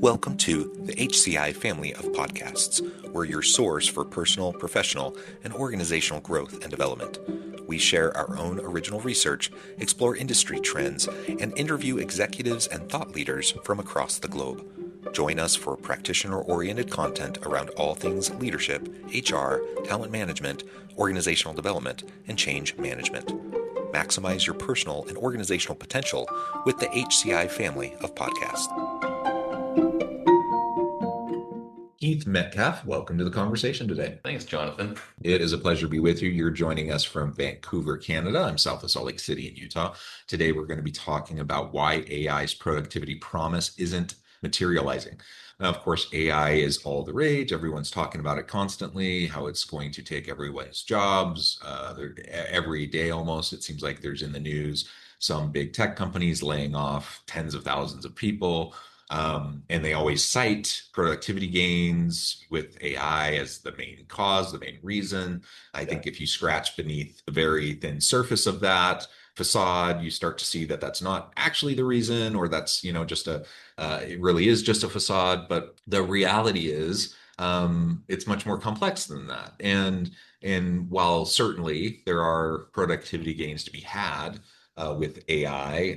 Welcome to the HCI family of podcasts. We're your source for personal, professional, and organizational growth and development. We share our own original research, explore industry trends, and interview executives and thought leaders from across the globe. Join us for practitioner-oriented content around all things leadership, HR, talent management, organizational development, and change management. Maximize your personal and organizational potential with the HCI family of podcasts. Keith Metcalfe, welcome to the conversation today. Thanks, Jonathan. It is a pleasure to be with you. You're joining us from Vancouver, Canada. I'm south of Salt Lake City in Utah. Today, we're going to be talking about why AI's productivity promise isn't materializing. Now, of course, AI is all the rage. Everyone's talking about it constantly, how it's going to take everyone's jobs. Every day almost, it seems like there's in the news some big tech companies laying off tens of thousands of people. And they always cite productivity gains with AI as the main cause, the main reason. I think if you scratch beneath the very thin surface of that facade, you start to see that that's not actually the reason, or that's, just it really is just a facade. But the reality is, it's much more complex than that. And while certainly there are productivity gains to be had, with AI,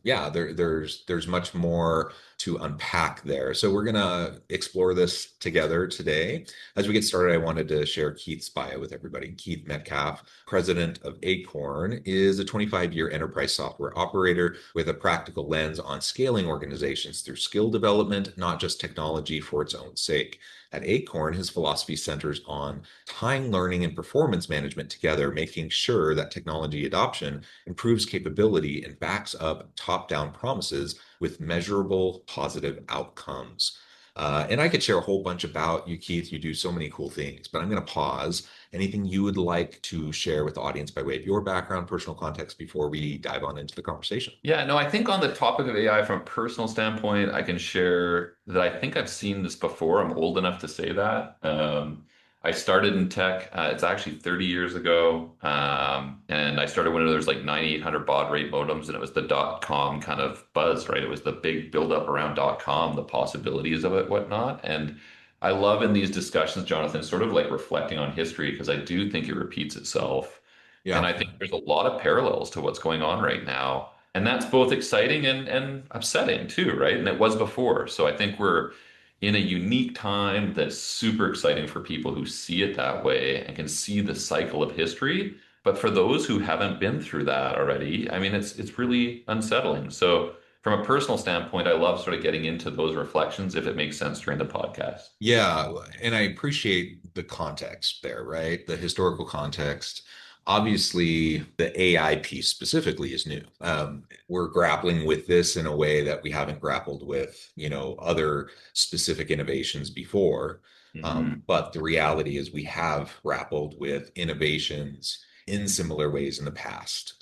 there's much more to unpack there. So we're going to explore this together today. As we get started, I wanted to share Keith's bio with everybody. Keith Metcalfe, president of Acorn, is a 25-year enterprise software operator with a practical lens on scaling organizations through skill development, not just technology for its own sake. At Acorn, his philosophy centers on tying learning and performance management together, making sure that technology adoption improves capability and backs up top-down promises with measurable positive outcomes. And I could share a whole bunch about you, Keith. You do so many cool things, but I'm going to pause. Anything you would like to share with the audience by way of your background, personal context before we dive on into the conversation? Yeah, no, I think on the topic of AI from a personal standpoint, I can share that I think I've seen this before. I'm old enough to say that. I started in tech. It's actually 30 years ago. And I started when there was like 9800 baud rate modems, and it was the .com kind of buzz, right? It was the big buildup around .com, the possibilities of it, whatnot. And I love in these discussions, Jonathan, sort of like reflecting on history, because I do think it repeats itself. Yeah. And I think there's a lot of parallels to what's going on right now. And that's both exciting and upsetting too, right? And it was before. So I think we're in a unique time that's super exciting for people who see it that way and can see the cycle of history. But for those who haven't been through that already, I mean, it's really unsettling. So from a personal standpoint, I love sort of getting into those reflections if it makes sense during the podcast. Yeah, and I appreciate the context there, right? The historical context. Obviously, the AI piece specifically is new. We're grappling with this in a way that we haven't grappled with, other specific innovations before. But the reality is we have grappled with innovations in similar ways in the past.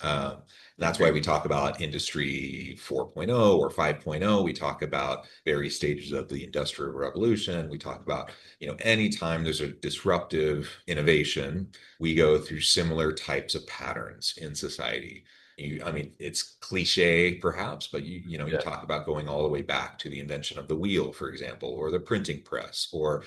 That's why we talk about Industry 4.0 or 5.0. We talk about various stages of the Industrial Revolution. We talk about, anytime there's a disruptive innovation, we go through similar types of patterns in society. It's cliche perhaps, but you talk about going all the way back to the invention of the wheel, for example, or the printing press, or,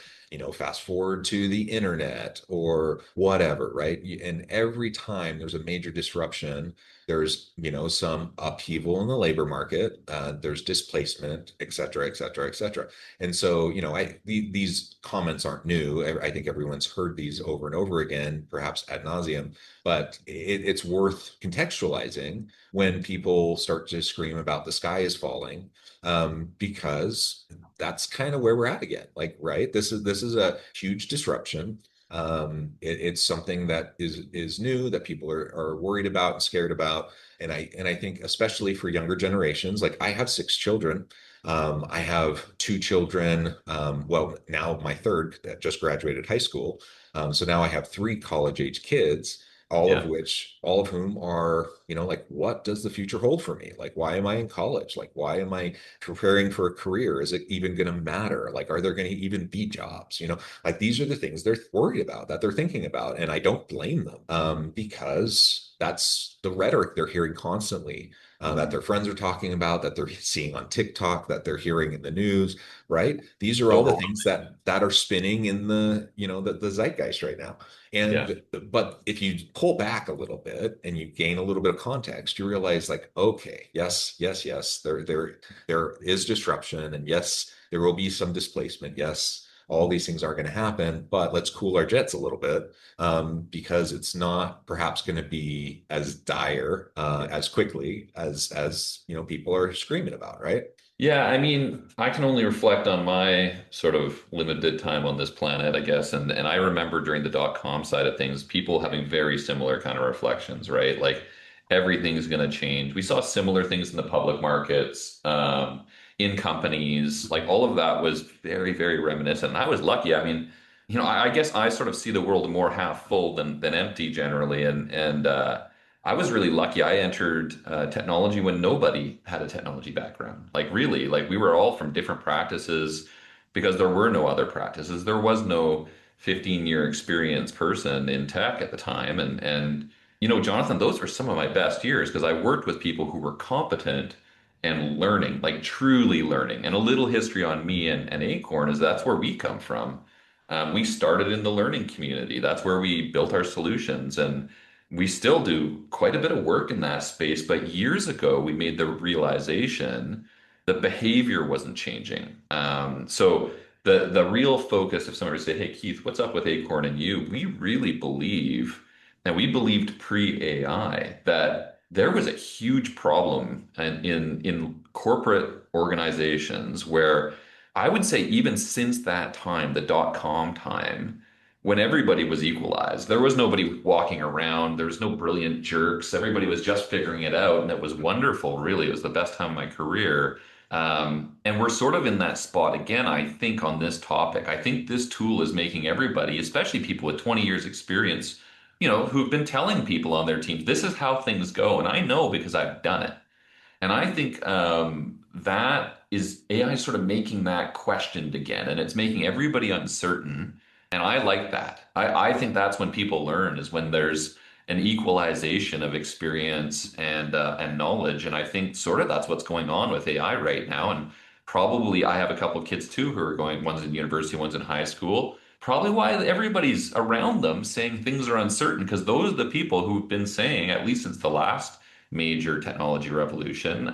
fast forward to the internet or whatever, right? And every time there's a major disruption, there's, some upheaval in the labor market, there's displacement, et cetera, et cetera, et cetera. And so, these comments aren't new. I think everyone's heard these over and over again, perhaps ad nauseum, but it's worth contextualizing when people start to scream about the sky is falling, because that's kind of where we're at again. Like, right? This is a huge disruption. It's something that is new that people are worried about and scared about. And I think especially for younger generations, like I have 6 children. I have 2 children. Well, now my third that just graduated high school. So now I have 3 college age kids, all of whom are, like, what does the future hold for me? Like, why am I in college? Like, why am I preparing for a career? Is it even going to matter? Like, are there going to even be jobs? Like these are the things they're worried about, that they're thinking about. And I don't blame them, because that's the rhetoric they're hearing constantly, that their friends are talking about, that they're seeing on TikTok, that they're hearing in the news, right? These are all the Overall, things that are spinning in the zeitgeist right now. yeah. And but if you pull back a little bit and you gain a little bit of context, you realize like, okay, yes, yes, yes, there is disruption, and yes, there will be some displacement. Yes, all these things are going to happen, but let's cool our jets a little bit, because it's not perhaps going to be as dire, as quickly as people are screaming about, right? Yeah, I mean, I can only reflect on my sort of limited time on this planet, I guess. And I remember during the dot-com side of things, people having very similar kind of reflections, right? Like everything's going to change. We saw similar things in the public markets, in companies, like all of that was very, very reminiscent. And I was lucky. I mean, I guess I sort of see the world more half full than empty generally. And I was really lucky. I entered technology when nobody had a technology background. Like really, like we were all from different practices because there were no other practices. There was no 15-year experience person in tech at the time. And Jonathan, those were some of my best years because I worked with people who were competent and learning, like truly learning. And a little history on me and Acorn is that's where we come from. We started in the learning community. That's where we built our solutions. And we still do quite a bit of work in that space, but years ago we made the realization the behavior wasn't changing. So the real focus, if somebody would say, "Hey Keith, what's up with Acorn and you?" We really believe, and we believed pre-AI that there was a huge problem in corporate organizations where I would say even since that time, the dot-com time when everybody was equalized. There was nobody walking around. There was no brilliant jerks. Everybody was just figuring it out, and it was wonderful. Really, it was the best time of my career. And we're sort of in that spot again, I think, on this topic. I think this tool is making everybody, especially people with 20 years experience, who've been telling people on their teams, this is how things go. And I know because I've done it. And I think that is AI sort of making that questioned again, and it's making everybody uncertain. And I like that. I think that's when people learn is when there's an equalization of experience and knowledge. And I think sort of that's what's going on with AI right now. And probably I have a couple of kids too who are going, one's in university, one's in high school. Probably why everybody's around them saying things are uncertain because those are the people who've been saying, at least since the last major technology revolution.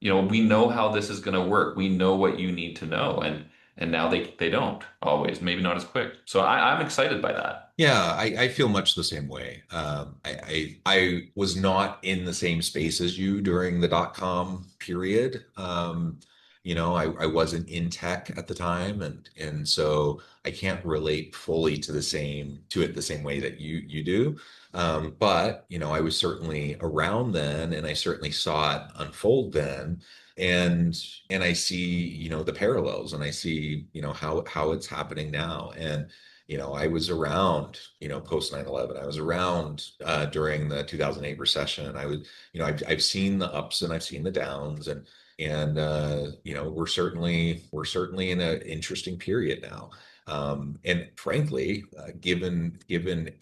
We know how this is going to work. We know what you need to know, and now they don't always, maybe not as quick. So I'm excited by that. Yeah, I feel much the same way. I was not in the same space as you during the dot-com period. I wasn't in tech at the time, and so I can't relate fully to it the same way that you do. But I was certainly around then, and I certainly saw it unfold then. And I see, the parallels, and I see, how it's happening now. And I was around, post 9/11. I was around during the 2008 recession. I've seen the ups and I've seen the downs, and we're certainly in an interesting period now. And frankly, given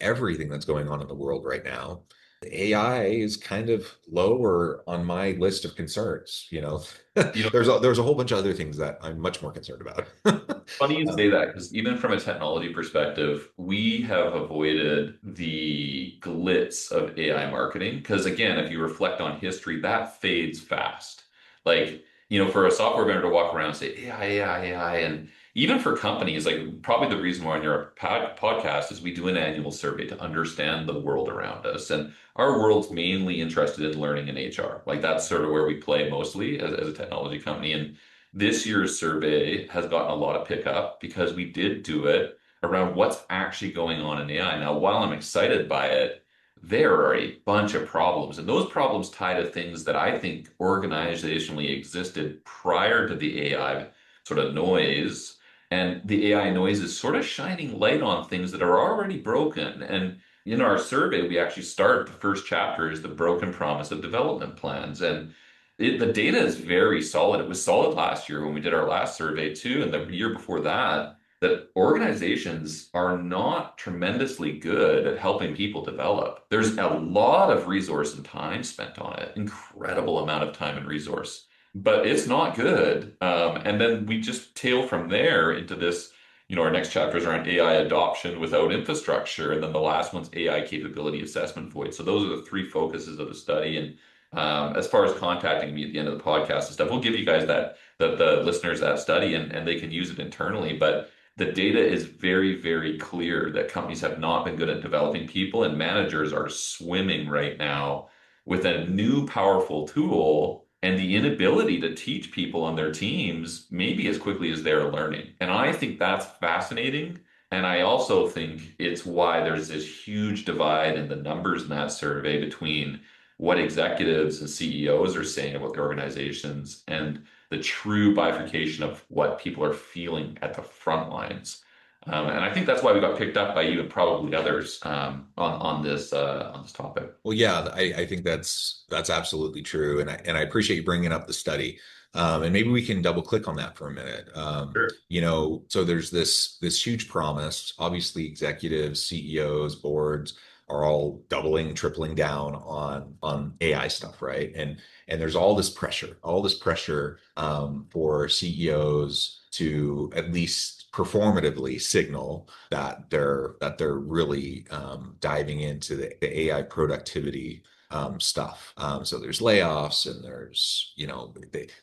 everything that's going on in the world right now, AI is kind of lower on my list of concerns. You know, There's a whole bunch of other things that I'm much more concerned about. Funny you Um, say that because even from a technology perspective, we have avoided the glitz of AI marketing. Because again, if you reflect on history, that fades fast. Like, for a software vendor to walk around and say AI, AI, AI, and even for companies, like probably the reason we're on your podcast is we do an annual survey to understand the world around us. And our world's mainly interested in learning and HR. Like that's sort of where we play mostly as a technology company. And this year's survey has gotten a lot of pickup because we did do it around what's actually going on in AI. Now, while I'm excited by it, there are a bunch of problems, and those problems tie to things that I think organizationally existed prior to the AI sort of noise. And the AI noise is sort of shining light on things that are already broken. And in our survey, we actually start the first chapter is the broken promise of development plans. And the data is very solid. It was solid last year when we did our last survey too, and the year before that. that organizations are not tremendously good at helping people develop. There's a lot of resource and time spent on it, incredible amount of time and resource, but it's not good. And then we just tail from there into this, our next chapter is around AI adoption without infrastructure. And then the last one's AI capability assessment void. So those are the three focuses of the study. And as far as contacting me at the end of the podcast and stuff, we'll give you guys the listeners that study and they can use it internally. But the data is very, very clear that companies have not been good at developing people, and managers are swimming right now with a new powerful tool and the inability to teach people on their teams maybe as quickly as they're learning. And I think that's fascinating. And I also think it's why there's this huge divide in the numbers in that survey between what executives and CEOs are saying about the organizations and the true bifurcation of what people are feeling at the front lines. And I think that's why we got picked up by you and probably others on this topic. Well, yeah, I think that's absolutely true, and I appreciate you bringing up the study, and maybe we can double click on that for a minute. Sure. So there's this huge promise. Obviously, executives, CEOs, boards are all doubling, tripling down on AI stuff, right? And there's all this pressure for CEOs to at least performatively signal that they're really diving into the AI productivity stuff. So there's layoffs and there's,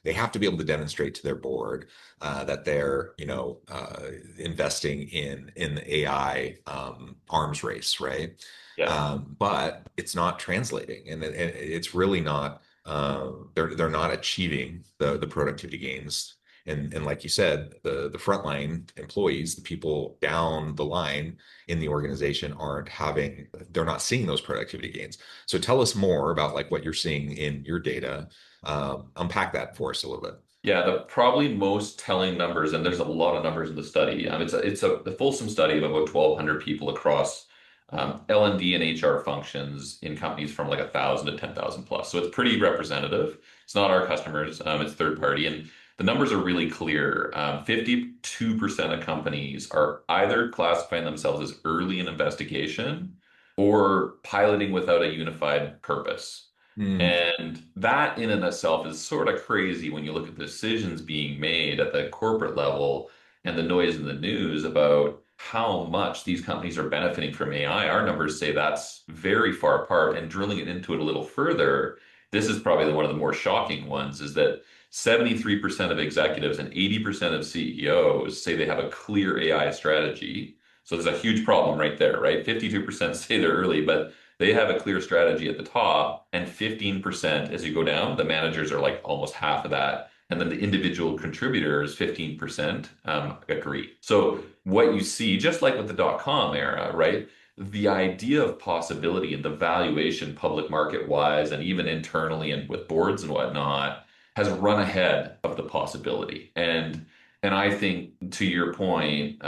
they have to be able to demonstrate to their board that they're, investing in the AI arms race, right? Yeah. But it's not translating, and it's really not. They're not achieving the productivity gains. And like you said, the frontline employees, the people down the line in the organization they're not seeing those productivity gains. So tell us more about like what you're seeing in your data. Unpack that for us a little bit. Yeah, the probably most telling numbers, and there's a lot of numbers in the study. It's a fulsome study of about 1,200 people across L&D and HR functions in companies from like 1,000 to 10,000 plus. So it's pretty representative. It's not our customers, it's third party, and the numbers are really clear. 52% of companies are either classifying themselves as early in investigation or piloting without a unified purpose. Hmm. And that in and itself is sort of crazy when you look at the decisions being made at the corporate level and the noise in the news about how much these companies are benefiting from AI. Our numbers say that's very far apart. And drilling it into it a little further, this is probably one of the more shocking ones, is that 73% of executives and 80% of CEOs say they have a clear AI strategy. So there's a huge problem right there, right? 52% say they're early, but they have a clear strategy at the top, and 15% as you go down, the managers are like almost half of that. And then the individual contributors, 15% agree. So what you see, just like with the dot-com era, right? The idea of possibility and the valuation public market wise and even internally and with boards and whatnot has run ahead of the possibility. And I think to your point,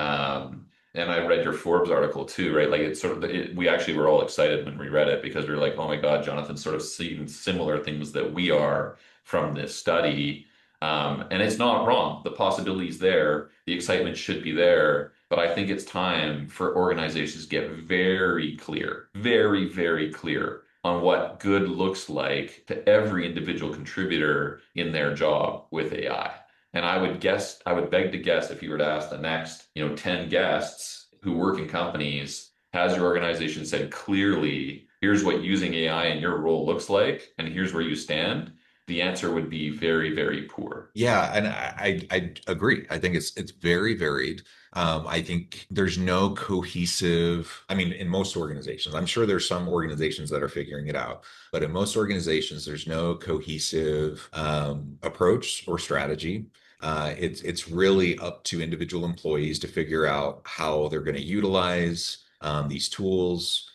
and I read your Forbes article too, right? Like it's sort of we actually were all excited when we read it because we were like, oh my God, Jonathan's sort of seeing similar things that we are from this study. And it's not wrong. The possibility's there. The excitement should be there. But I think it's time for organizations to get very clear, very, very clear on what good looks like to every individual contributor in their job with AI. And I would beg to guess if you were to ask the next, 10 guests who work in companies, has your organization said clearly, here's what using AI in your role looks like, and here's where you stand? The answer would be very, very poor. Yeah, and I agree. I think it's very varied. I think there's no cohesive. I mean, in most organizations, I'm sure there's some organizations that are figuring it out, but in most organizations, there's no cohesive approach or strategy. It's really up to individual employees to figure out how they're going to utilize these tools.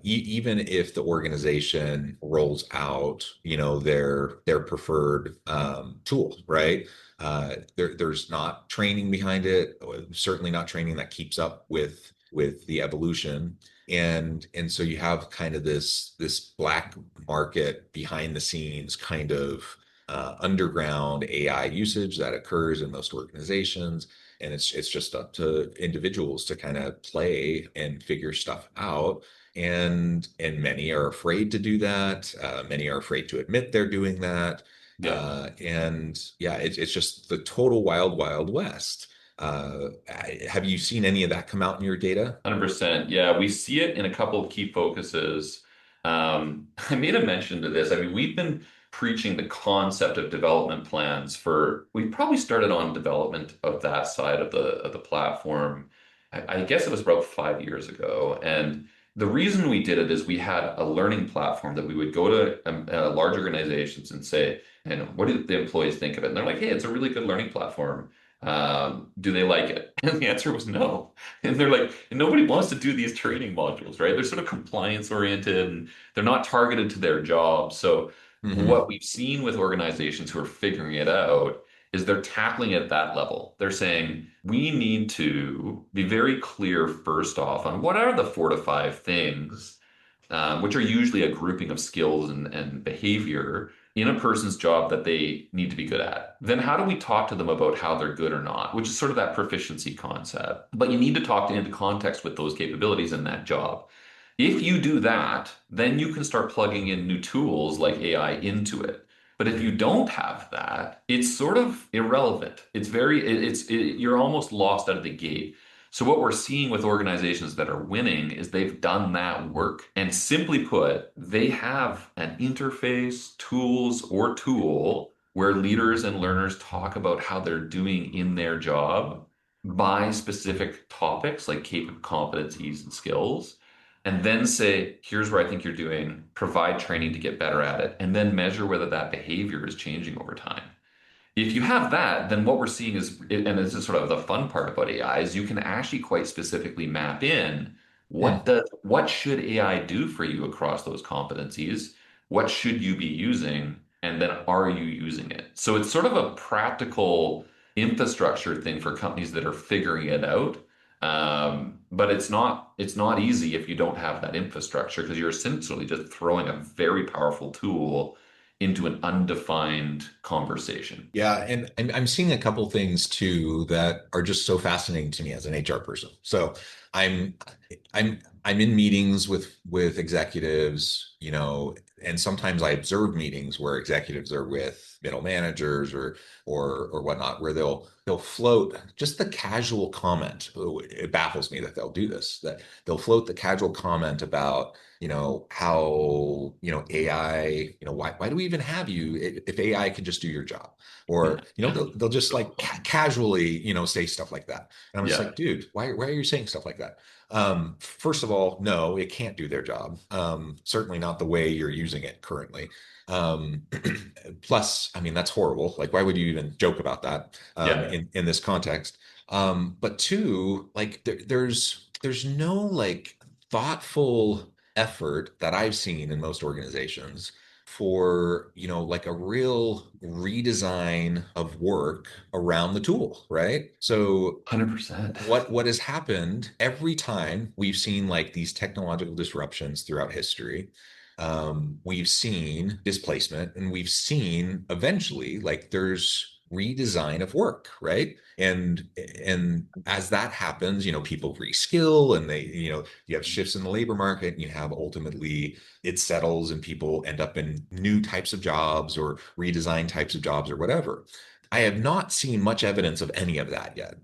Even if the organization rolls out, their preferred tool, right? There's not training behind it, certainly not training that keeps up with the evolution. And so you have kind of this black market behind the scenes kind of underground AI usage that occurs in most organizations. And it's just up to individuals to kind of play and figure stuff out. And many are afraid to do that. Many are afraid to admit they're doing that. Yeah. And yeah, it's just the total wild, wild west. Have you seen any of that come out in your data? 100%. Yeah, we see it in a couple of key focuses. I made a mention to this. I mean, we've been preaching the concept of development plans for, we probably started on development of that side of the platform. I guess it was about 5 years ago. And the reason we did it is we had a learning platform that we would go to large organizations and say, and what do the employees think of it? And they're like, hey, it's a really good learning platform. Do they like it? And the answer was no. And they're like, and nobody wants to do these training modules, right? They're sort of compliance oriented and they're not targeted to their job. So what Hmm. we've seen with organizations who are figuring it out is they're tackling it at that level. They're saying, we need to be very clear first off on what are the 4 to 5 things, which are usually a grouping of skills and behavior in a person's job that they need to be good at. Then how do we talk to them about how they're good or not, which is sort of that proficiency concept. But you need to talk into context with those capabilities in that job. If you do that, then you can start plugging in new tools like AI into it. But if you don't have that, it's sort of irrelevant. You're almost lost out of the gate. So what we're seeing with organizations that are winning is they've done that work. And simply put, they have an interface, tools, or tool where leaders and learners talk about how they're doing in their job by specific topics like competencies and skills, and then say, here's where I think you're doing, provide training to get better at it, and then measure whether that behavior is changing over time. If you have that, then what we're seeing is, and this is sort of the fun part about AI, is you can actually quite specifically map in what should AI do for you across those competencies? What should you be using? And then are you using it? So it's sort of a practical infrastructure thing for companies that are figuring it out. But it's not easy if you don't have that infrastructure because you're essentially just throwing a very powerful tool into an undefined conversation. Yeah, and I'm seeing a couple things too that are just so fascinating to me as an HR person. So I'm I'm in meetings with executives, and sometimes I observe meetings where executives are with middle managers or whatnot, where they'll float just the casual comment. It baffles me that they'll do this, that they'll float the casual comment about how AI, why do we even have you if AI can just do your job? Or they'll just like casually say stuff like that, and I'm just Yeah. like, dude, why are you saying stuff like that? First of all, no, it can't do their job. Certainly not the way you're using it currently. um Plus, I mean, that's horrible. Like, why would you even joke about that Yeah. in this context? But two, like there's no like thoughtful effort that I've seen in most organizations for, like a real redesign of work around the tool, right? So 100%. what has happened every time we've seen like these technological disruptions throughout history, we've seen displacement, and we've seen eventually like there's redesign of work, right? And as that happens, people reskill, and you have shifts in the labor market, and you have ultimately it settles and people end up in new types of jobs or redesign types of jobs or whatever. I have not seen much evidence of any of that yet.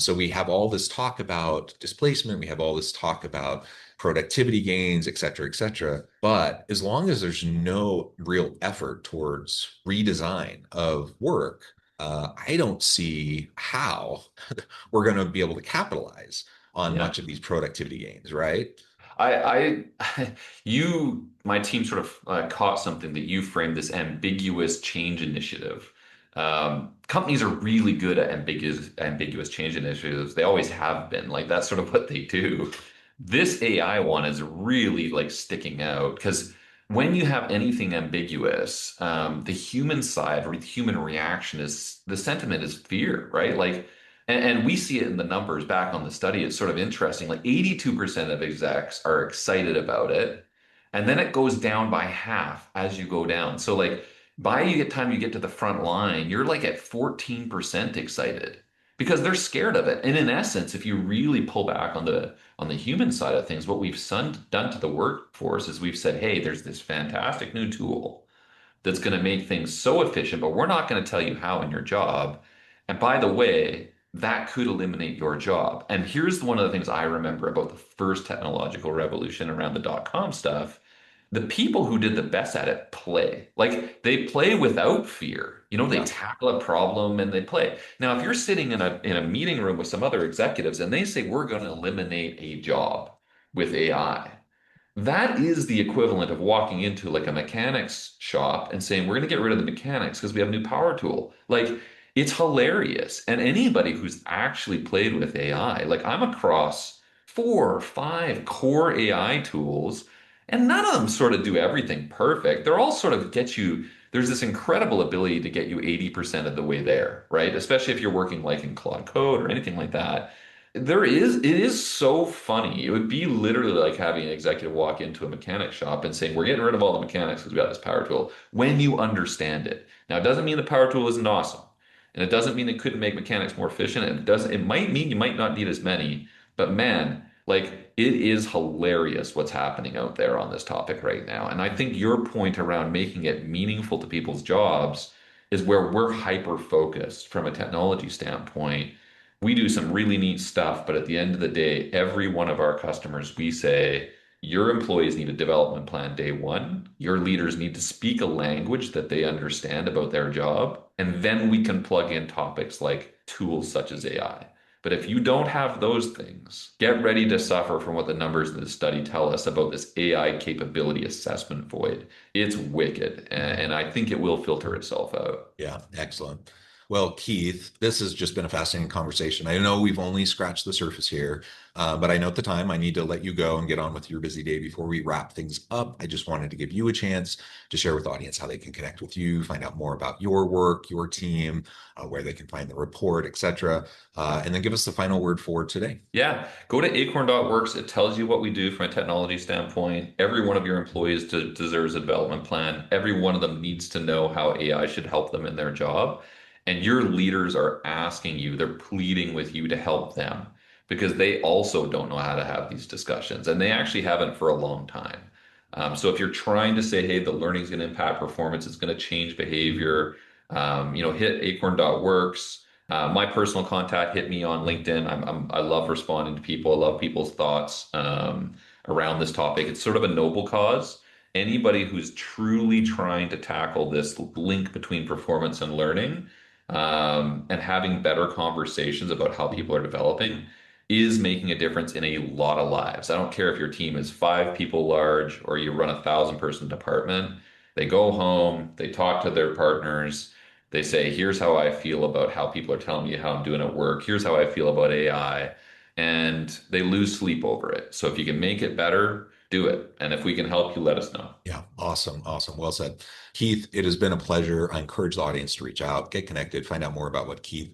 So we have all this talk about displacement, we have all this talk about productivity gains, et cetera, et cetera. But as long as there's no real effort towards redesign of work, I don't see how we're going to be able to capitalize on Yeah. much of these productivity gains, right? My team sort of caught something that you framed this ambiguous change initiative. Companies are really good at ambiguous change initiatives. They always have been. Like that's sort of what they do. This AI one is really like sticking out because when you have anything ambiguous, the human side or the human reaction is the sentiment is fear, right? Like, and we see it in the numbers back on the study. It's sort of interesting. Like 82% of execs are excited about it. And then it goes down by half as you go down. So like By the time you get to the front line, you're like at 14% excited because they're scared of it. And in essence, if you really pull back on the human side of things, what we've done to the workforce is we've said, hey, there's this fantastic new tool that's going to make things so efficient, but we're not going to tell you how in your job. And by the way, that could eliminate your job. And here's one of the things I remember about the first technological revolution around the dot-com stuff. The people who did the best at it play. Like they play without fear. They Yeah. tackle a problem and they play. Now, if you're sitting in a meeting room with some other executives and they say we're going to eliminate a job with AI, that is the equivalent of walking into like a mechanics shop and saying, we're going to get rid of the mechanics because we have a new power tool. Like, it's hilarious. And anybody who's actually played with AI, like, I'm across 4 or 5 core AI tools, and none of them sort of do everything perfect. They're all sort of get you, there's this incredible ability to get you 80% of the way there, right? Especially if you're working like in Claude Code or anything like that. It is so funny. It would be literally like having an executive walk into a mechanic shop and saying, we're getting rid of all the mechanics because we got this power tool when you understand it. Now, it doesn't mean the power tool isn't awesome. And it doesn't mean it couldn't make mechanics more efficient. And it might mean you might not need as many, but man, like it is hilarious what's happening out there on this topic right now. And I think your point around making it meaningful to people's jobs is where we're hyper focused from a technology standpoint. We do some really neat stuff, but at the end of the day, every one of our customers, we say, your employees need a development plan day one. Your leaders need to speak a language that they understand about their job. And then we can plug in topics like tools such as AI. But if you don't have those things, get ready to suffer from what the numbers in the study tell us about this AI capability assessment void. It's wicked, and I think it will filter itself out. Yeah, excellent. Well, Keith, this has just been a fascinating conversation. I know we've only scratched the surface here, but I know at the time I need to let you go and get on with your busy day before we wrap things up. I just wanted to give you a chance to share with the audience how they can connect with you, find out more about your work, your team, where they can find the report, etc., and then give us the final word for today. Yeah, go to acorn.works. It tells you what we do from a technology standpoint. Every one of your employees deserves a development plan. Every one of them needs to know how AI should help them in their job. And your leaders are asking you, they're pleading with you to help them because they also don't know how to have these discussions. And they actually haven't for a long time. So if you're trying to say, hey, the learning is going to impact performance, it's going to change behavior, hit acorn.works. My personal contact, hit me on LinkedIn. I love responding to people. I love people's thoughts around this topic. It's sort of a noble cause. Anybody who's truly trying to tackle this link between performance and learning, and having better conversations about how people are developing is making a difference in a lot of lives. I don't care if your team is 5 people large or you run a 1,000-person department. They go home, they talk to their partners. They say, here's how I feel about how people are telling me how I'm doing at work. Here's how I feel about AI. And they lose sleep over it. So if you can make it better, do it. And if we can help you, let us know. Yeah, awesome. Awesome. Well said. Keith, it has been a pleasure. I encourage the audience to reach out, get connected, find out more about what Keith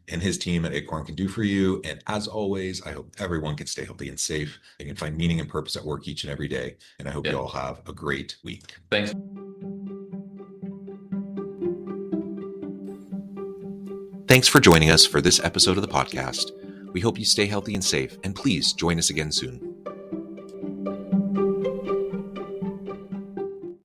and his team at Acorn can do for you. And as always, I hope everyone can stay healthy and safe. They can find meaning and purpose at work each and every day. And I hope you Yeah. all have a great week. Thanks. Thanks for joining us for this episode of the podcast. We hope you stay healthy and safe, and please join us again soon.